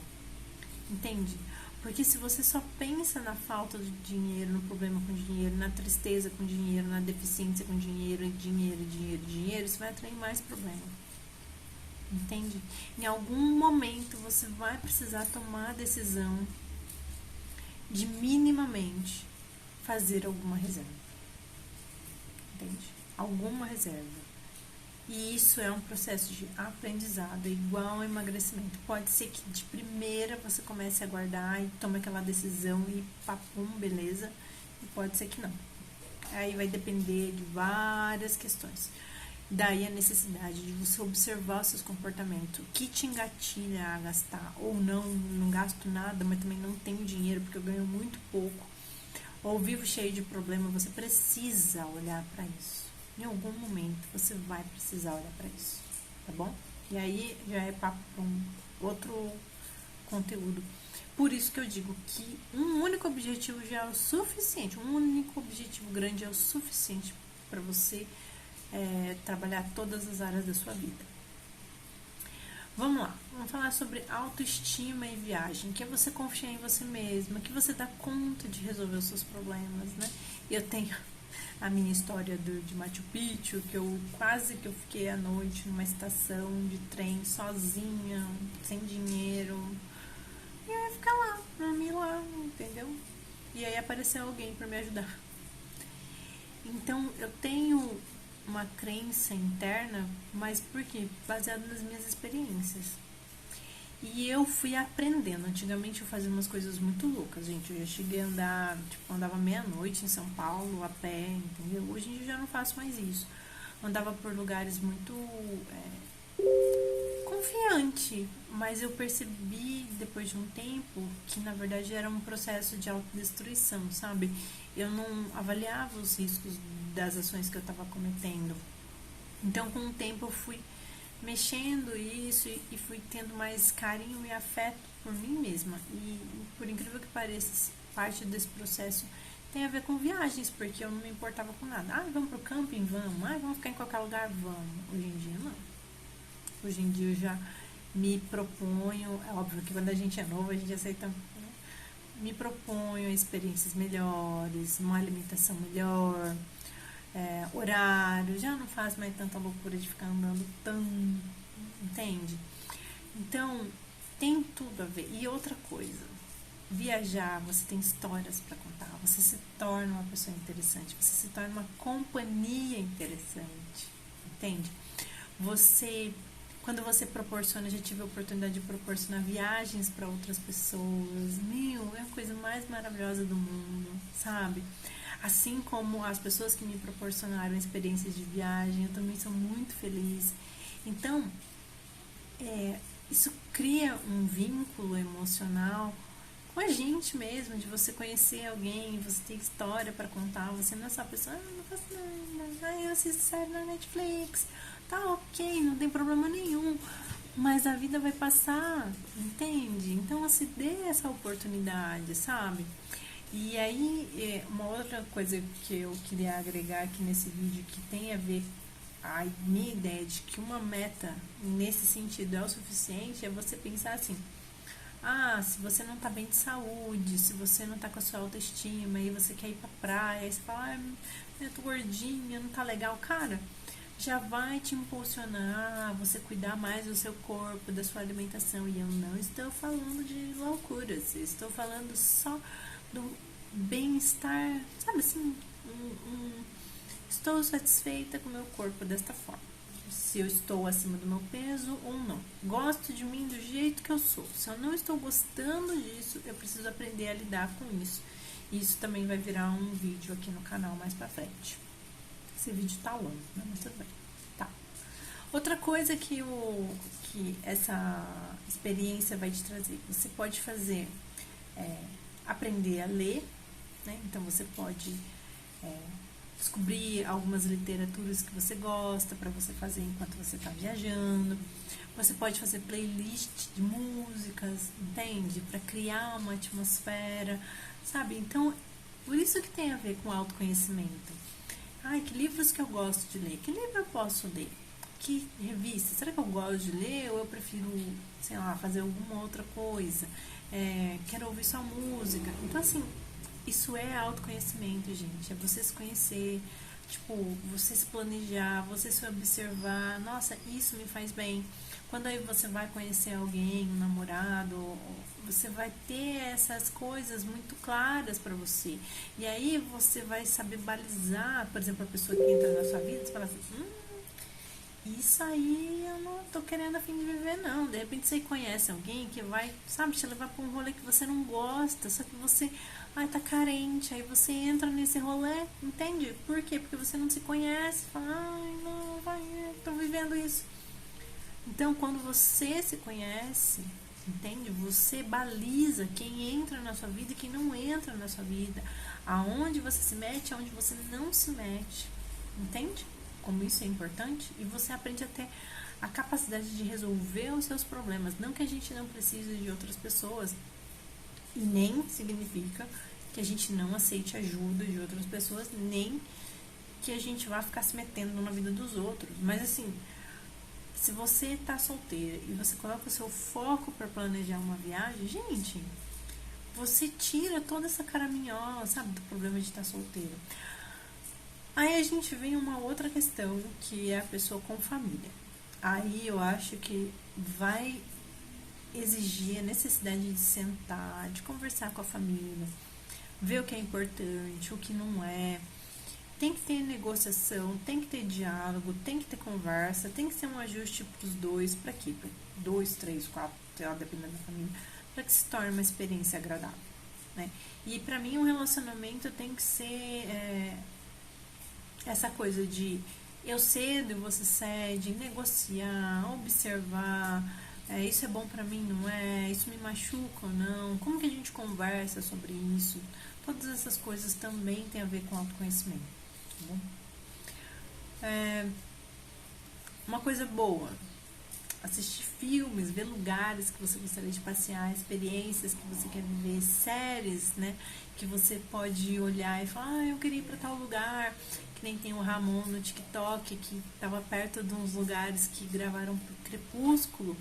entende? Porque se você só pensa na falta de dinheiro, no problema com dinheiro, na tristeza com dinheiro, na deficiência com dinheiro, dinheiro, você vai atrair mais problema. Entende? Em algum momento você vai precisar tomar a decisão de minimamente fazer alguma reserva. Entende? Alguma reserva. E isso é um processo de aprendizado, igual ao emagrecimento. Pode ser que de primeira você comece a guardar e tome aquela decisão e papum, beleza. E pode ser que não. Aí vai depender de várias questões. Daí a necessidade de você observar os seus comportamentos. O que te engatilha a gastar? Ou não gasto nada, mas também não tenho dinheiro porque eu ganho muito pouco. Ou vivo cheio de problema. Você precisa olhar para isso. Em algum momento você vai precisar olhar para isso, tá bom? E aí já é papo para um outro conteúdo. Por isso que eu digo que um único objetivo já é o suficiente, um único objetivo grande é o suficiente para você trabalhar todas as áreas da sua vida. Vamos lá, vamos falar sobre autoestima e viagem, que é você confiar em você mesma, que você dá conta de resolver os seus problemas, né? Eu tenho a minha história de Machu Picchu, que eu fiquei à noite numa estação de trem sozinha, sem dinheiro. E eu ia ficar lá, dormir lá, entendeu? E aí apareceu alguém para me ajudar. Então eu tenho uma crença interna, mas por quê? Baseado nas minhas experiências. E eu fui aprendendo. Antigamente eu fazia umas coisas muito loucas, gente. Eu já cheguei a andar, andava meia-noite em São Paulo, a pé, entendeu? Hoje em dia eu já não faço mais isso. Andava por lugares muito confiante, mas eu percebi depois de um tempo que na verdade era um processo de autodestruição, sabe? Eu não avaliava os riscos das ações que eu estava cometendo. Então com o tempo eu fui mexendo isso e fui tendo mais carinho e afeto por mim mesma. E por incrível que pareça, parte desse processo tem a ver com viagens, porque eu não me importava com nada. Ah, vamos pro camping? Vamos. Ah, vamos ficar em qualquer lugar? Vamos. Hoje em dia, não. Hoje em dia eu já me proponho, é óbvio que quando a gente é novo, a gente aceita, né? Me proponho experiências melhores, uma alimentação melhor, horário, já não faz mais tanta loucura de ficar andando tanto, entende? Então, tem tudo a ver. E outra coisa, viajar, você tem histórias para contar, você se torna uma pessoa interessante, você se torna uma companhia interessante, entende? Quando você proporciona, já tive a oportunidade de proporcionar viagens para outras pessoas, é a coisa mais maravilhosa do mundo, sabe? Assim como as pessoas que me proporcionaram experiências de viagem, eu também sou muito feliz. Então, isso cria um vínculo emocional com a gente mesmo, de você conhecer alguém, você ter história para contar, você não é só a pessoa, não faço nada, eu assisto série na Netflix, tá ok, não tem problema nenhum, mas a vida vai passar, entende? Então, se dê essa oportunidade, sabe? E aí, uma outra coisa que eu queria agregar aqui nesse vídeo que tem a ver a minha ideia de que uma meta nesse sentido é o suficiente, é você pensar assim: se você não tá bem de saúde, se você não tá com a sua autoestima e você quer ir pra praia, aí você fala, eu tô gordinha, não tá legal, cara, já vai te impulsionar a você cuidar mais do seu corpo, da sua alimentação. E eu não estou falando de loucuras, eu estou falando só do bem-estar, sabe assim, estou satisfeita com o meu corpo desta forma. Se eu estou acima do meu peso ou não. Gosto de mim do jeito que eu sou. Se eu não estou gostando disso, eu preciso aprender a lidar com isso. E isso também vai virar um vídeo aqui no canal mais pra frente. Esse vídeo tá longo, né? Mas tudo bem. Tá. Outra coisa que essa experiência vai te trazer. Você pode fazer, aprender a ler, né? Então você pode descobrir algumas literaturas que você gosta para você fazer enquanto você está viajando. Você pode fazer playlist de músicas, entende? Para criar uma atmosfera, sabe? Então, por isso que tem a ver com autoconhecimento. Que livros que eu gosto de ler? Que livro eu posso ler? Que revista? Será que eu gosto de ler ou eu prefiro, sei lá, fazer alguma outra coisa? quero ouvir sua música. Então, assim, isso é autoconhecimento, gente. É você se conhecer, tipo, você se planejar, você se observar. Nossa, isso me faz bem. Quando aí você vai conhecer alguém, um namorado, você vai ter essas coisas muito claras pra você. E aí você vai saber balizar, por exemplo, a pessoa que entra na sua vida, você fala assim, isso aí eu não tô querendo a fim de viver, não. De repente você conhece alguém que vai, sabe, te levar pra um rolê que você não gosta, só que você, ai, tá carente. Aí você entra nesse rolê, entende? Por quê? Porque você não se conhece. Fala, ai, não, vai, tô vivendo isso. Então, quando você se conhece, entende? Você baliza quem entra na sua vida e quem não entra na sua vida. Aonde você se mete, aonde você não se mete. Entende? Como isso é importante. E você aprende a ter a capacidade de resolver os seus problemas. Não que a gente não precise de outras pessoas. E nem significa que a gente não aceite ajuda de outras pessoas, nem que a gente vá ficar se metendo na vida dos outros. Mas assim, se você tá solteira e você coloca o seu foco para planejar uma viagem, gente, você tira toda essa caraminhola, sabe, do problema de estar solteira. Aí a gente vem uma outra questão, que é a pessoa com família. Aí eu acho que vai exigir a necessidade de sentar, de conversar com a família, ver o que é importante, o que não é. Tem que ter negociação, tem que ter diálogo, tem que ter conversa, tem que ser um ajuste para os dois, para quê? Pra dois, três, quatro, sei lá, dependendo da família, para que se torne uma experiência agradável, né? E para mim um relacionamento tem que ser essa coisa de eu cedo e você cede, negociar, observar, isso é bom pra mim, não é? Isso me machuca ou não? Como que a gente conversa sobre isso? Todas essas coisas também têm a ver com autoconhecimento, tá bom? Uma coisa boa, assistir filmes, ver lugares que você gostaria de passear, experiências que você quer viver, séries, né? Que você pode olhar e falar, eu queria ir pra tal lugar. Que nem tem o Ramon no TikTok, que estava perto de uns lugares que gravaram pro Crepúsculo.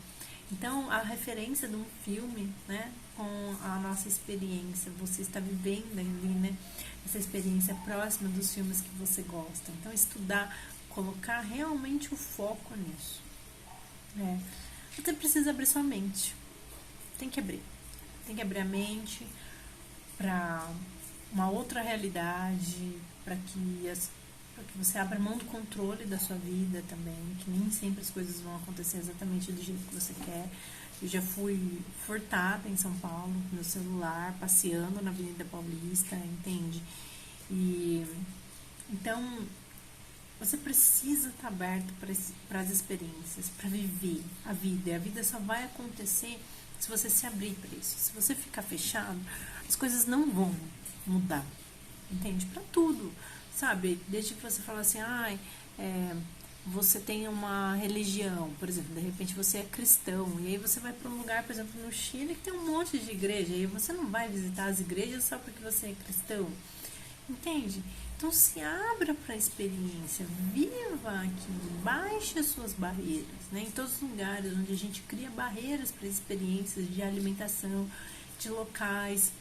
Então, a referência de um filme, né? Com a nossa experiência, você está vivendo ali, né? Essa experiência próxima dos filmes que você gosta. Então, estudar, colocar realmente o foco nisso. Você precisa abrir sua mente. Tem que abrir. Tem que abrir a mente para uma outra realidade, para que você abra mão do controle da sua vida também, que nem sempre as coisas vão acontecer exatamente do jeito que você quer. Eu já fui furtada em São Paulo com meu celular, passeando na Avenida Paulista, entende? E então você precisa estar aberto para as experiências, para viver a vida. E a vida só vai acontecer se você se abrir para isso. Se você ficar fechado, as coisas não vão mudar, entende? Para tudo, sabe? Desde que você fala assim, você tem uma religião, por exemplo, de repente você é cristão, e aí você vai para um lugar, por exemplo, no Chile, que tem um monte de igreja, e você não vai visitar as igrejas só porque você é cristão, entende? Então se abra para a experiência, viva aquilo, baixe as suas barreiras, né? Em todos os lugares onde a gente cria barreiras para experiências de alimentação, de locais,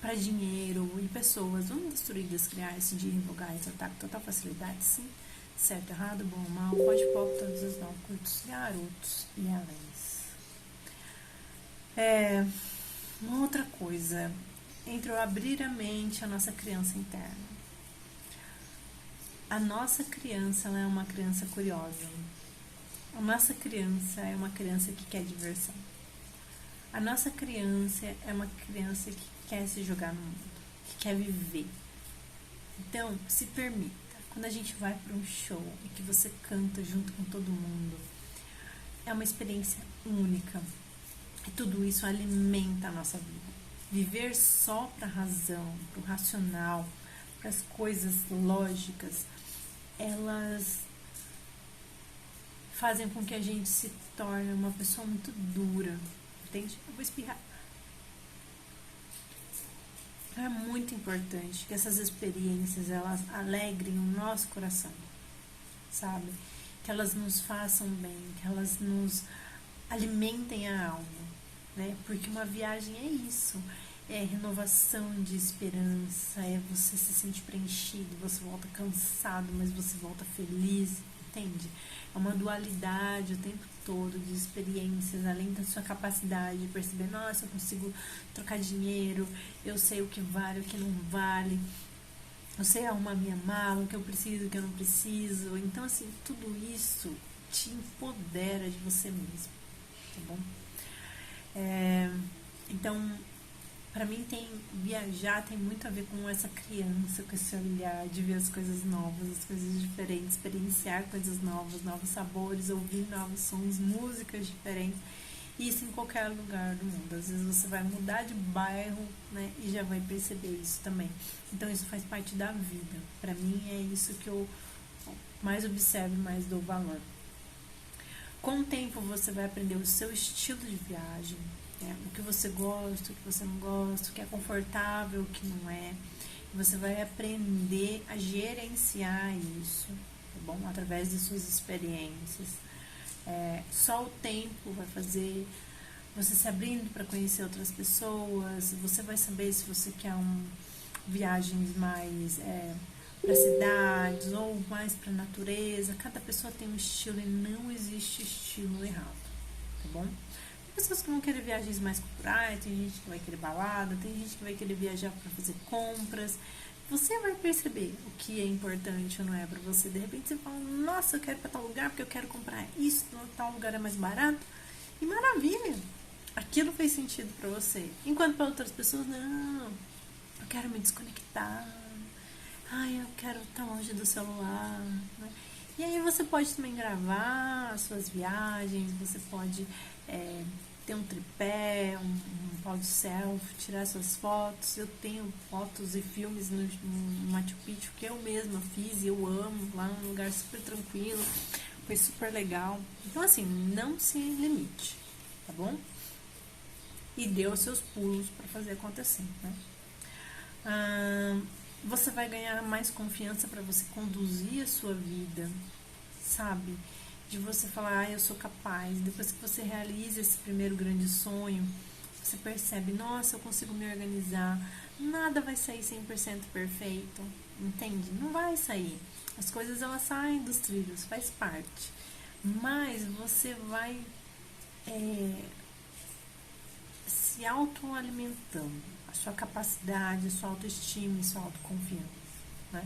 para dinheiro e pessoas, vamos destruir, descriar, decidir, revogar, exaltar com total facilidade, sim. Certo, errado, bom, mal, pode pôr todos os não curtos, garotos e além. Uma outra coisa, entre o abrir a mente e a nossa criança interna. A nossa criança, ela é uma criança curiosa. A nossa criança é uma criança que quer diversão. A nossa criança é uma criança que quer se jogar no mundo, que quer viver. Então, se permita. Quando a gente vai para um show e que você canta junto com todo mundo, é uma experiência única. E tudo isso alimenta a nossa vida. Viver só para a razão, para o racional, para as coisas lógicas, elas fazem com que a gente se torne uma pessoa muito dura. Entende? Eu vou espirrar. É muito importante que essas experiências elas alegrem o nosso coração, sabe? Que elas nos façam bem, que elas nos alimentem a alma. né? Porque uma viagem é isso, é renovação de esperança, é você se sente preenchido, você volta cansado, mas você volta feliz, entende? É uma dualidade o tempo todo de experiências, além da sua capacidade de perceber, nossa, eu consigo trocar dinheiro, eu sei o que vale, o que não vale, eu sei arrumar minha mala, o que eu preciso, o que eu não preciso. Então, assim, tudo isso te empodera de você mesmo, tá bom? Então, pra mim viajar tem muito a ver com essa criança, com esse olhar de ver as coisas novas, as coisas diferentes, experienciar coisas novas, novos sabores, ouvir novos sons, músicas diferentes. Isso em qualquer lugar do mundo. Às vezes você vai mudar de bairro, né, e já vai perceber isso também. Então isso faz parte da vida. Pra mim é isso que eu mais observo, mais dou valor. Com o tempo você vai aprender o seu estilo de viagem, né? O que você gosta, o que você não gosta, o que é confortável, o que não é. Você vai aprender a gerenciar isso, tá bom? Através de suas experiências. Só o tempo vai fazer você se abrindo para conhecer outras pessoas. Você vai saber se você quer viagens mais para cidades ou mais para natureza. Cada pessoa tem um estilo e não existe estilo errado, tá bom? Tem pessoas que vão querer viagens mais culturais, tem gente que vai querer balada, tem gente que vai querer viajar para fazer compras. Você vai perceber o que é importante ou não é para você. De repente você fala, nossa, eu quero ir para tal lugar porque eu quero comprar isso, tal lugar é mais barato. E maravilha! Aquilo fez sentido para você. Enquanto para outras pessoas, não, eu quero me desconectar. Ai, eu quero estar longe do celular, né? E aí você pode também gravar as suas viagens, você pode ter um tripé, um pau de selfie, tirar suas fotos. Eu tenho fotos e filmes no Machu Picchu que eu mesma fiz e eu amo, lá num lugar super tranquilo, foi super legal. Então assim, não se limite, tá bom? E dê os seus pulos para fazer acontecer, né? Você vai ganhar mais confiança para você conduzir a sua vida, sabe? De você falar, eu sou capaz. Depois que você realiza esse primeiro grande sonho, você percebe, nossa, eu consigo me organizar. Nada vai sair 100% perfeito, entende? Não vai sair. As coisas, elas saem dos trilhos, faz parte. Mas você vai se autoalimentando. A sua capacidade, a sua autoestima e sua autoconfiança, né?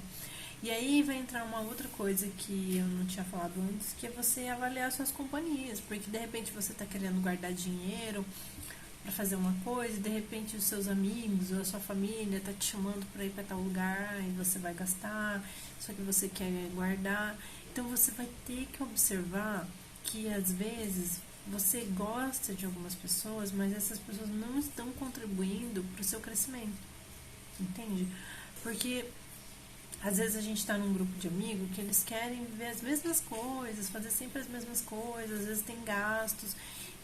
E aí vai entrar uma outra coisa que eu não tinha falado antes, que é você avaliar suas companhias, porque de repente você está querendo guardar dinheiro para fazer uma coisa, e de repente os seus amigos ou a sua família tá te chamando para ir para tal lugar e você vai gastar, só que você quer guardar. Então você vai ter que observar que às vezes você gosta de algumas pessoas, mas essas pessoas não estão contribuindo para o seu crescimento, entende? Porque às vezes a gente está num grupo de amigos que eles querem ver as mesmas coisas, fazer sempre as mesmas coisas, às vezes tem gastos.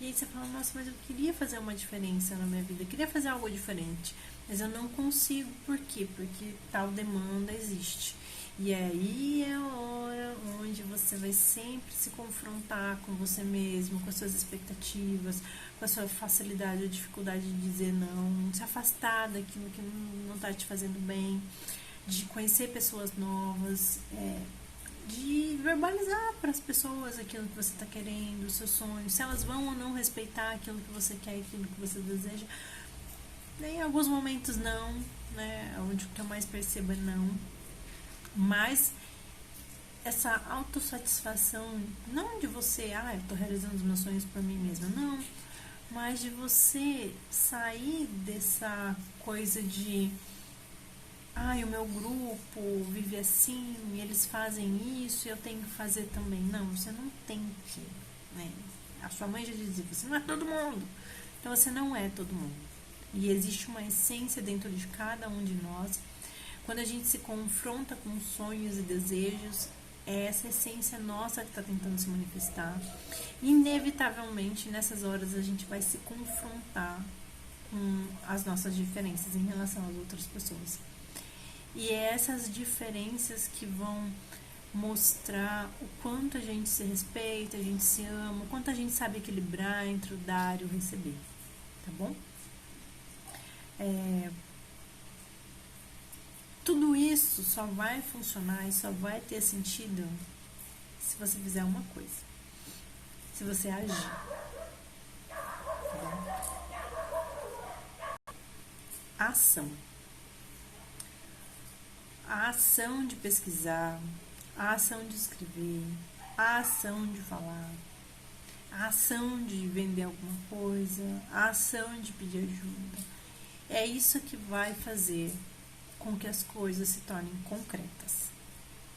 E aí você fala, nossa, mas eu queria fazer uma diferença na minha vida, eu queria fazer algo diferente, mas eu não consigo. Por quê? Porque tal demanda existe. E aí é a hora onde você vai sempre se confrontar com você mesmo, com as suas expectativas, com a sua facilidade ou dificuldade de dizer não, se afastar daquilo que não está te fazendo bem, de conhecer pessoas novas, de verbalizar para as pessoas aquilo que você está querendo, os seus sonhos, se elas vão ou não respeitar aquilo que você quer, aquilo que você deseja. Em alguns momentos não, né? Onde o que eu mais percebo é não. Mas essa autossatisfação, não de você, eu tô realizando os meus sonhos por mim mesma, não. Mas de você sair dessa coisa de o meu grupo vive assim, eles fazem isso, eu tenho que fazer também. Não, você não tem que, né? A sua mãe já dizia, você não é todo mundo. Então você não é todo mundo. E existe uma essência dentro de cada um de nós. Quando a gente se confronta com sonhos e desejos, é essa essência nossa que está tentando se manifestar. Inevitavelmente, nessas horas, a gente vai se confrontar com as nossas diferenças em relação às outras pessoas. E é essas diferenças que vão mostrar o quanto a gente se respeita, a gente se ama, o quanto a gente sabe equilibrar entre o dar e o receber. tá bom? Tudo isso só vai funcionar e só vai ter sentido se você fizer uma coisa. Se você agir. Tá bom? Ação. A ação de pesquisar, a ação de escrever, a ação de falar, a ação de vender alguma coisa, a ação de pedir ajuda. É isso que vai fazer com que as coisas se tornem concretas.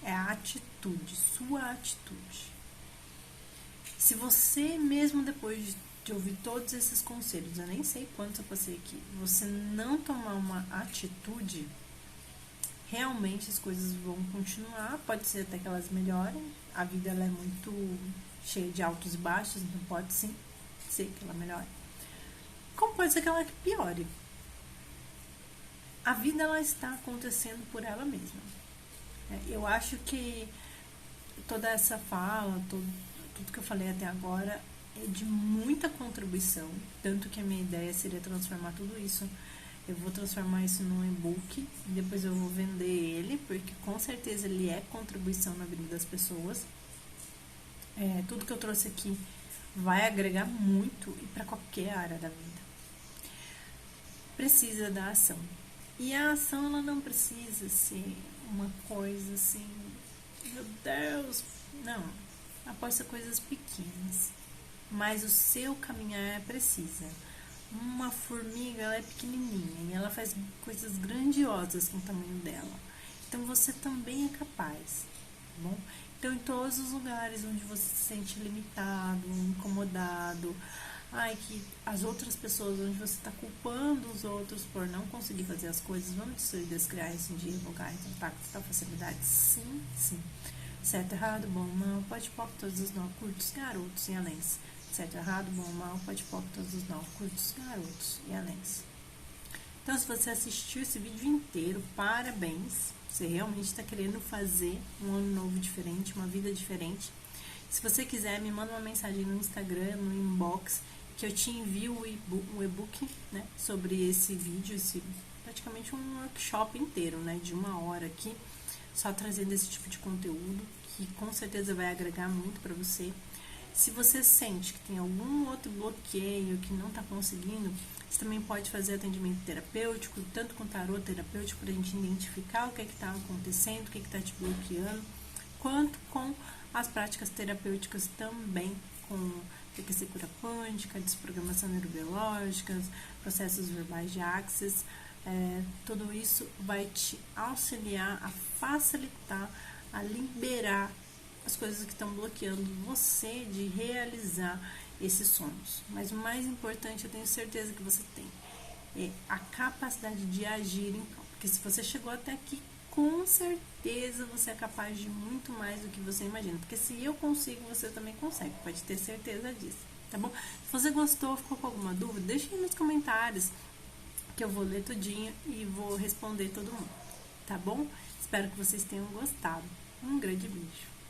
É a atitude, sua atitude. Se você, mesmo depois de ouvir todos esses conselhos, eu nem sei quantos eu passei aqui, você não tomar uma atitude, realmente as coisas vão continuar, pode ser até que elas melhorem, a vida ela é muito cheia de altos e baixos, então pode sim ser que ela melhore. Como pode ser que ela piore? A vida ela está acontecendo por ela mesma. Eu acho que toda essa fala, tudo que eu falei até agora é de muita contribuição, tanto que a minha ideia seria transformar tudo isso. Eu vou transformar isso num e-book e depois eu vou vender ele, porque com certeza ele é contribuição na vida das pessoas. Tudo que eu trouxe aqui vai agregar muito e para qualquer área da vida. Precisa da ação. E a ação ela não precisa ser uma coisa assim, meu Deus, não. Ela pode ser coisas pequenas, mas o seu caminhar precisa. Uma formiga, ela é pequenininha e ela faz coisas grandiosas com o tamanho dela. Então você também é capaz, tá bom? Então em todos os lugares onde você se sente limitado, incomodado, que as outras pessoas, onde você está culpando os outros por não conseguir fazer as coisas, vamos destruir, descriar isso em dia, lugar, então tá com essa facilidade, sim, sim. Certo, errado, bom, mal, pode pop, todos os nó, curtos, garotos e aléns. Certo, errado, bom, mal, pode pop, todos os nó, curtos, garotos e aléns. Então, se você assistiu esse vídeo inteiro, parabéns. Você realmente está querendo fazer um ano novo diferente, uma vida diferente. Se você quiser, me manda uma mensagem no Instagram, no inbox, que eu te envio o e-book, né, sobre esse vídeo, praticamente um workshop inteiro, né, de 1 hora aqui, só trazendo esse tipo de conteúdo, que com certeza vai agregar muito para você. Se você sente que tem algum outro bloqueio, que não está conseguindo, você também pode fazer atendimento terapêutico, tanto com tarô terapêutico, para a gente identificar o que está acontecendo, o que está te bloqueando, quanto com as práticas terapêuticas também, com TQC cura quântica, desprogramação neurobiológica, processos verbais de Access. Tudo isso vai te auxiliar a facilitar, a liberar as coisas que estão bloqueando você de realizar esses sonhos. Mas o mais importante, eu tenho certeza que você tem, é a capacidade de agir em campo. Porque se você chegou até aqui, com certeza você é capaz de muito mais do que você imagina. Porque se eu consigo, você também consegue. Pode ter certeza disso, tá bom? Se você gostou, ficou com alguma dúvida, deixa aí nos comentários, que eu vou ler tudinho e vou responder todo mundo, tá bom? Espero que vocês tenham gostado. Um grande beijo.